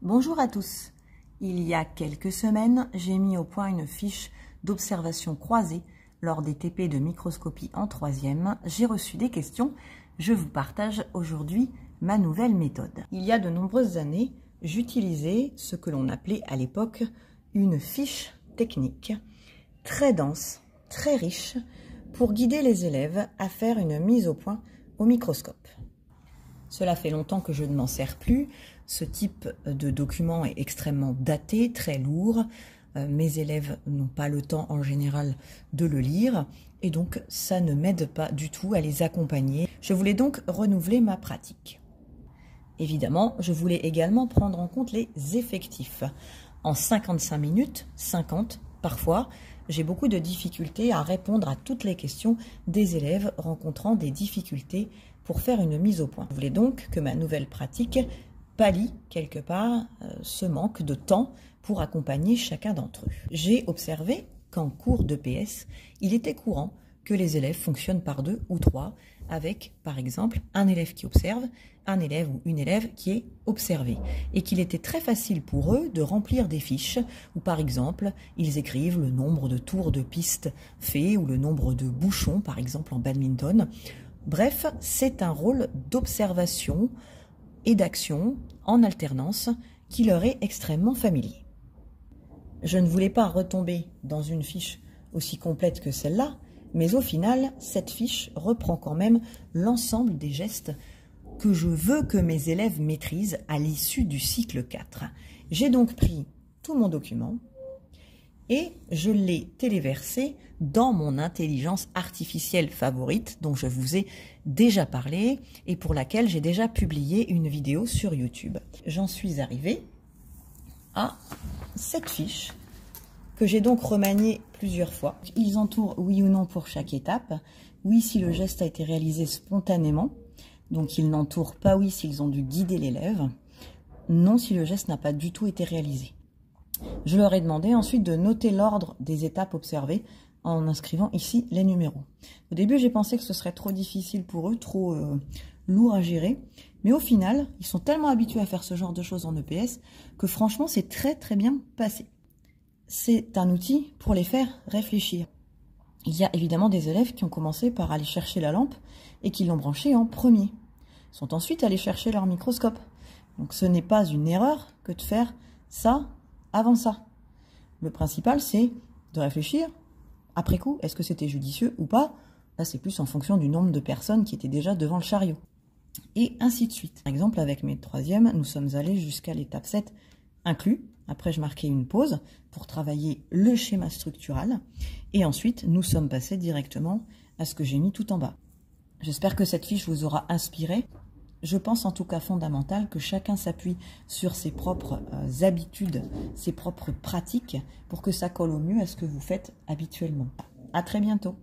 Bonjour à tous. Il y a quelques semaines, j'ai mis au point une fiche d'observation croisée lors des TP de microscopie en 3e. J'ai reçu des questions. Je vous partage aujourd'hui ma nouvelle méthode. Il y a de nombreuses années, j'utilisais ce que l'on appelait à l'époque une fiche technique très dense, très riche, pour guider les élèves à faire une mise au point au microscope. Cela fait longtemps que je ne m'en sers plus. Ce type de document est extrêmement daté, très lourd. Mes élèves n'ont pas le temps en général de le lire et donc ça ne m'aide pas du tout à les accompagner. Je voulais donc renouveler ma pratique. Évidemment, je voulais également prendre en compte les effectifs. En 55 minutes, 50 parfois, j'ai beaucoup de difficultés à répondre à toutes les questions des élèves rencontrant des difficultés pour faire une mise au point. Je voulais donc que ma nouvelle pratique pallie quelque part ce manque de temps pour accompagner chacun d'entre eux. J'ai observé qu'en cours de PS, il était courant que les élèves fonctionnent par 2 ou 3 avec, par exemple, un élève qui observe, un élève ou une élève qui est observé. Et qu'il était très facile pour eux de remplir des fiches où, par exemple, ils écrivent le nombre de tours de piste faits ou le nombre de bouchons, par exemple, en badminton. Bref, c'est un rôle d'observation et d'action en alternance qui leur est extrêmement familier. Je ne voulais pas retomber dans une fiche aussi complète que celle-là, mais au final, cette fiche reprend quand même l'ensemble des gestes que je veux que mes élèves maîtrisent à l'issue du cycle 4. J'ai donc pris tout mon document et je l'ai téléversé dans mon intelligence artificielle favorite, dont je vous ai déjà parlé et pour laquelle j'ai déjà publié une vidéo sur YouTube. J'en suis arrivée à cette fiche que j'ai donc remaniée plusieurs fois. Ils entourent oui ou non pour chaque étape. Oui si le geste a été réalisé spontanément, donc ils n'entourent pas oui s'ils ont dû guider l'élève. Non si le geste n'a pas du tout été réalisé. Je leur ai demandé ensuite de noter l'ordre des étapes observées en inscrivant ici les numéros. Au début, j'ai pensé que ce serait trop difficile pour eux, trop lourd à gérer. Mais au final, ils sont tellement habitués à faire ce genre de choses en EPS que franchement, c'est très bien passé. C'est un outil pour les faire réfléchir. Il y a évidemment des élèves qui ont commencé par aller chercher la lampe et qui l'ont branchée en premier. Ils sont ensuite allés chercher leur microscope. Donc ce n'est pas une erreur que de faire ça avant ça. Le principal, c'est de réfléchir après coup, est-ce que c'était judicieux ou pas? Là, c'est plus en fonction du nombre de personnes qui étaient déjà devant le chariot. Et ainsi de suite. Par exemple, avec mes 3e, nous sommes allés jusqu'à l'étape 7 inclus. Après, je marquais une pause pour travailler le schéma structural. Et ensuite, nous sommes passés directement à ce que j'ai mis tout en bas. J'espère que cette fiche vous aura inspiré. Je pense en tout cas fondamental que chacun s'appuie sur ses propres habitudes, ses propres pratiques pour que ça colle au mieux à ce que vous faites habituellement. À très bientôt.